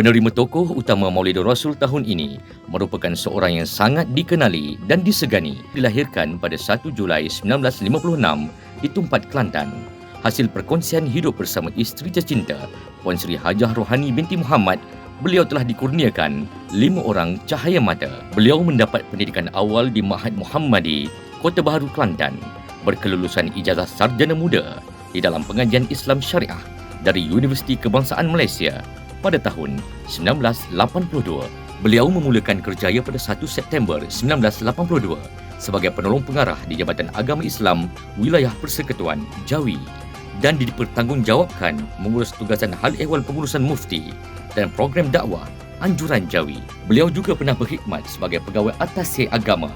Penerima tokoh utama Maulidur Rasul tahun ini merupakan seorang yang sangat dikenali dan disegani. Dilahirkan pada 1 Julai 1956 di Tumpat, Kelantan. Hasil perkongsian hidup bersama isteri tercinta, Puan Sri Hajah Rohani binti Muhammad, beliau telah dikurniakan 5 orang cahaya mata. Beliau mendapat pendidikan awal di Ma'had Muhammadi, Kota Baharu, Kelantan, berkelulusan ijazah sarjana muda di dalam pengajian Islam Syariah dari Universiti Kebangsaan Malaysia. Pada tahun 1982, beliau memulakan kerjaya pada 1 September 1982 sebagai penolong pengarah di Jabatan Agama Islam Wilayah Persekutuan Jawi dan dipertanggungjawabkan mengurus tugasan hal ehwal pengurusan mufti dan program dakwah Anjuran Jawi. Beliau juga pernah berkhidmat sebagai pegawai atase agama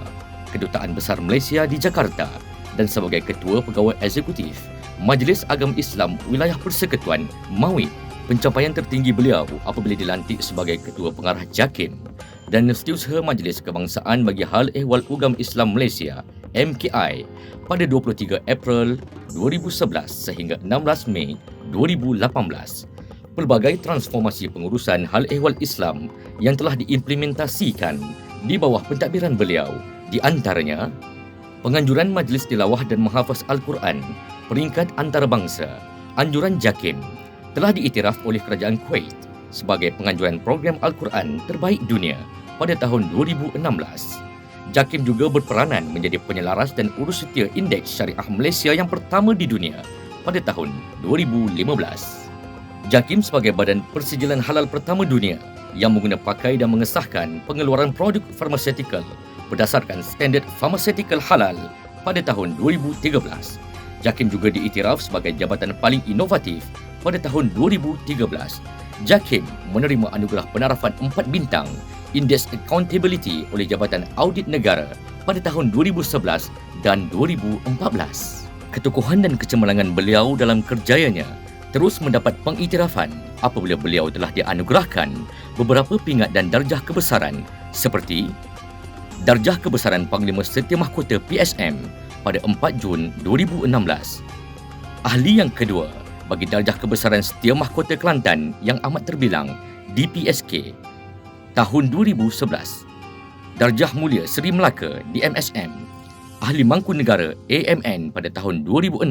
Kedutaan Besar Malaysia di Jakarta dan sebagai ketua pegawai eksekutif Majlis Agama Islam Wilayah Persekutuan Mawib. Pencapaian tertinggi beliau apabila dilantik sebagai Ketua Pengarah JAKIM dan Setiausaha Majlis Kebangsaan bagi Hal Ehwal Ugama Islam Malaysia MKI pada 23 April 2011 sehingga 16 Mei 2018. Pelbagai transformasi pengurusan hal ehwal Islam yang telah diimplementasikan di bawah pentadbiran beliau, di antaranya penganjuran Majlis Tilawah dan Menghafaz Al-Quran peringkat antarabangsa Anjuran JAKIM telah diiktiraf oleh Kerajaan Kuwait sebagai penganjuran program Al-Quran terbaik dunia pada tahun 2016. JAKIM juga berperanan menjadi penyelaras dan urus setia Indeks Syariah Malaysia yang pertama di dunia pada tahun 2015. JAKIM sebagai badan persijilan halal pertama dunia yang mengguna pakai dan mengesahkan pengeluaran produk farmasetikal berdasarkan standard farmasetikal halal pada tahun 2013. JAKIM juga diiktiraf sebagai jabatan paling inovatif pada tahun 2013. JAKIM menerima anugerah penarafan 4 bintang Indeks Accountability oleh Jabatan Audit Negara pada tahun 2011 dan 2014. Ketokohan dan kecemerlangan beliau dalam kerjayanya terus mendapat pengiktirafan apabila beliau telah dianugerahkan beberapa pingat dan darjah kebesaran seperti Darjah Kebesaran Panglima Setia Mahkota PSM pada 4 Jun 2016. Ahli yang kedua bagi Darjah Kebesaran Setia Mahkota Kelantan yang amat terbilang DPSK tahun 2011. Darjah Mulia Seri Melaka DMSM. Ahli Mangku Negara AMN pada tahun 2006.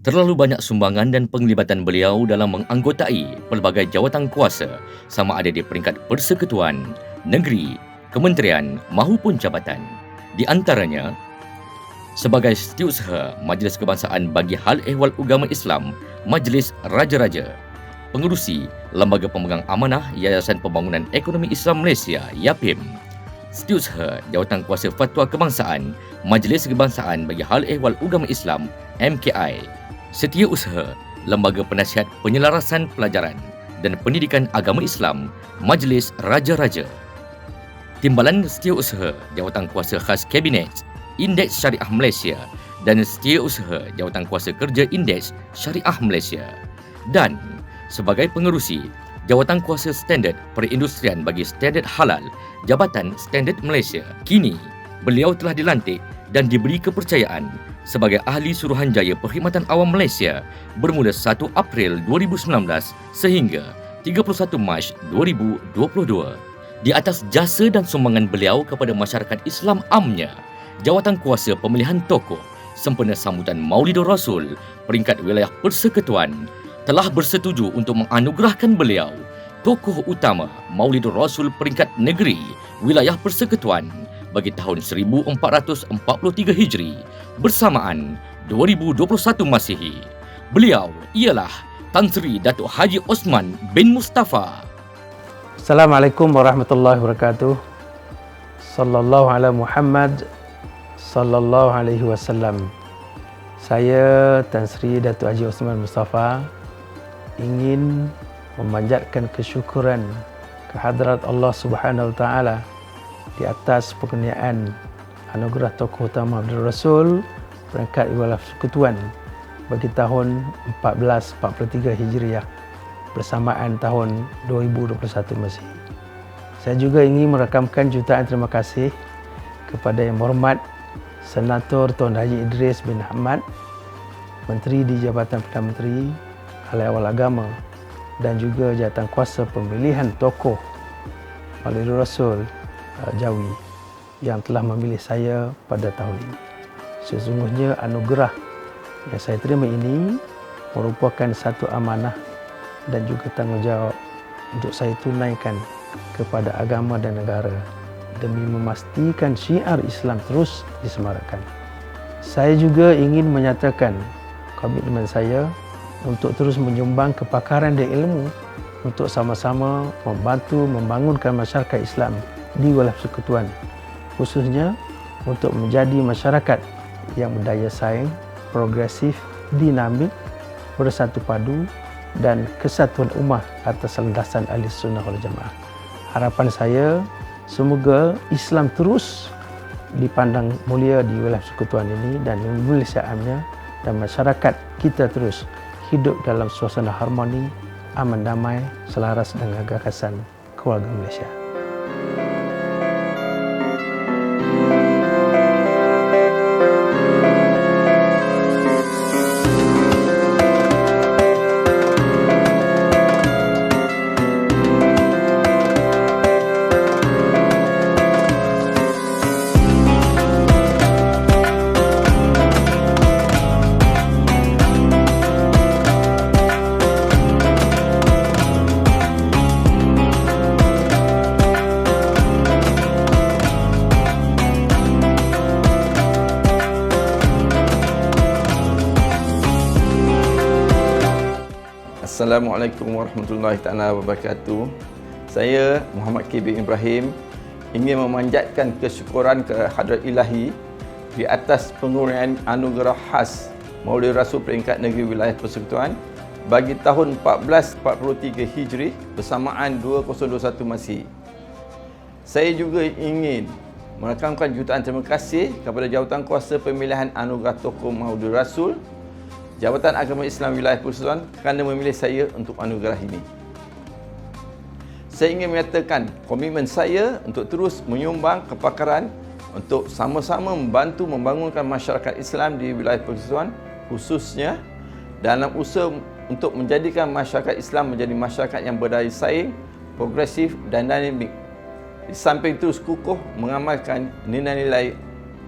Terlalu banyak sumbangan dan penglibatan beliau dalam menganggotai pelbagai jawatan kuasa sama ada di peringkat persekutuan, negeri, kementerian maupun jabatan. Di antaranya sebagai Setiausaha Majlis Kebangsaan bagi Hal Ehwal Ugama Islam Majlis Raja-Raja, pengerusi Lembaga Pemegang Amanah Yayasan Pembangunan Ekonomi Islam Malaysia YAPIM, Setiausaha Jawatan Kuasa Fatwa Kebangsaan Majlis Kebangsaan bagi Hal Ehwal Ugama Islam MKI, Setiausaha Lembaga Penasihat Penyelarasan Pelajaran dan Pendidikan Agama Islam Majlis Raja-Raja, Timbalan Setiausaha Jawatan Kuasa Khas Kabinet Indeks Syariah Malaysia dan Setiausaha Jawatan Kuasa Kerja Indeks Syariah Malaysia, dan sebagai pengerusi Jawatan Kuasa Standard Perindustrian bagi Standard Halal Jabatan Standard Malaysia. Kini beliau telah dilantik dan diberi kepercayaan sebagai Ahli Suruhanjaya Perkhidmatan Awam Malaysia bermula 1 April 2019 sehingga 31 Mac 2022. Di atas jasa dan sumbangan beliau kepada masyarakat Islam amnya, Jawatan Kuasa Pemilihan Tokoh sempena sambutan Maulidur Rasul peringkat Wilayah Persekutuan telah bersetuju untuk menganugerahkan beliau Tokoh Utama Maulidur Rasul peringkat negeri Wilayah Persekutuan bagi tahun 1443 Hijri bersamaan 2021 Masihi. Beliau ialah Tan Sri Datuk Haji Osman bin Mustafa. Assalamualaikum warahmatullahi wabarakatuh. Sallallahu ala Muhammad sallallahu alaihi wasallam. Saya Tan Sri Datuk Haji Osman Mustafa ingin memanjatkan kesyukuran kehadrat Allah Subhanahu wa taala di atas penganiayaan anugerah Tokoh Utama Maulidur Rasul peringkat Wilayah Persekutuan bagi tahun 1443 Hijriah bersamaan tahun 2021 Masihi. Saya juga ingin merakamkan jutaan terima kasih kepada Yang Berhormat Senator Tuan Haji Idris bin Ahmad, Menteri di Jabatan Perdana Menteri Hal Ehwal Agama dan juga jawatankuasa pemilihan tokoh Maulidul Rasul Jawi yang telah memilih saya pada tahun ini. Sesungguhnya anugerah yang saya terima ini merupakan satu amanah dan juga tanggungjawab untuk saya tunaikan kepada agama dan negara demi memastikan syiar Islam terus disemarakan. Saya juga ingin menyatakan komitmen saya untuk terus menyumbang kepakaran dan ilmu untuk sama-sama membantu membangunkan masyarakat Islam di wilayah persekutuan, khususnya untuk menjadi masyarakat yang berdaya saing, progresif, dinamik, bersatu padu dan kesatuan ummah atas landasan Ahli Sunnah wal Jamaah. Harapan saya semoga Islam terus dipandang mulia di wilayah persekutuan ini dan Malaysia-nya, dan masyarakat kita terus hidup dalam suasana harmoni, aman damai, selaras dengan gagasan keluarga Malaysia. Assalamualaikum warahmatullahi taala wabarakatuh. Saya Muhammad KB Ibrahim ingin memanjatkan kesyukuran ke Hadrat Ilahi di atas penguraian anugerah khas Maulid Rasul Peringkat Negeri Wilayah Persekutuan bagi tahun 1443 Hijri bersamaan 2021 Masih. Saya juga ingin merakamkan jutaan terima kasih kepada Jawatankuasa Pemilihan Anugerah Tokoh Maulid Rasul Jabatan Agama Islam Wilayah Persekutuan kerana memilih saya untuk anugerah ini. Saya ingin menyatakan komitmen saya untuk terus menyumbang kepakaran untuk sama-sama membantu membangunkan masyarakat Islam di wilayah persekutuan, khususnya dalam usaha untuk menjadikan masyarakat Islam menjadi masyarakat yang berdaya saing, progresif dan dinamik. Di samping terus kukuh mengamalkan nilai-nilai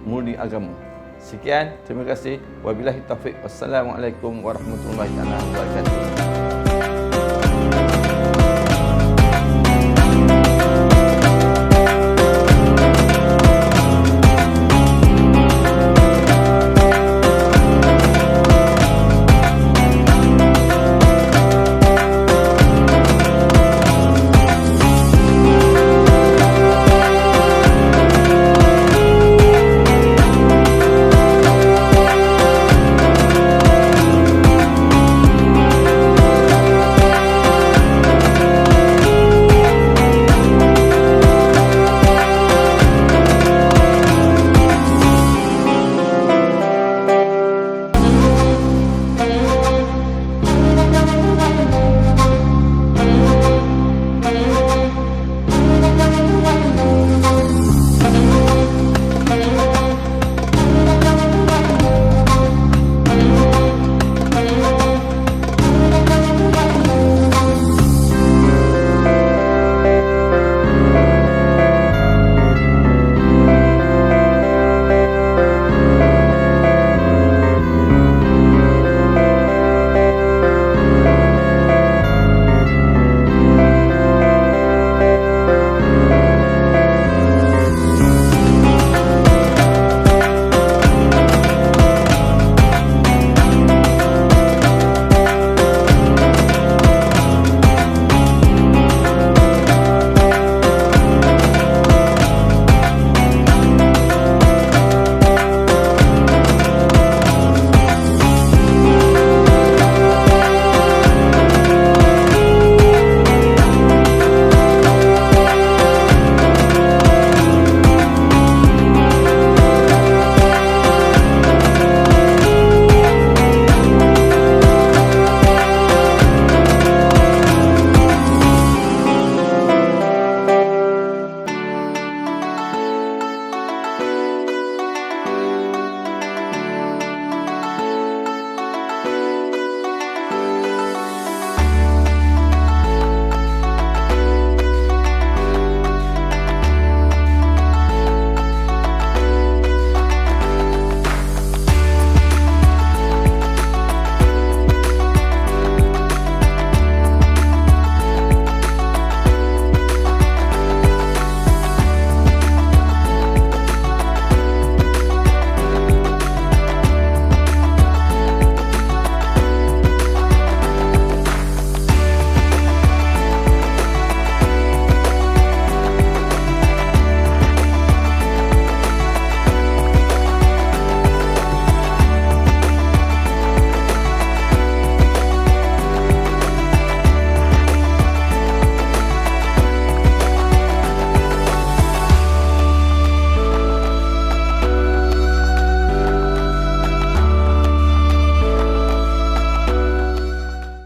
murni agama. Sekian, terima kasih. Wabillahi taufiq. Wassalamualaikum warahmatullahi wabarakatuh.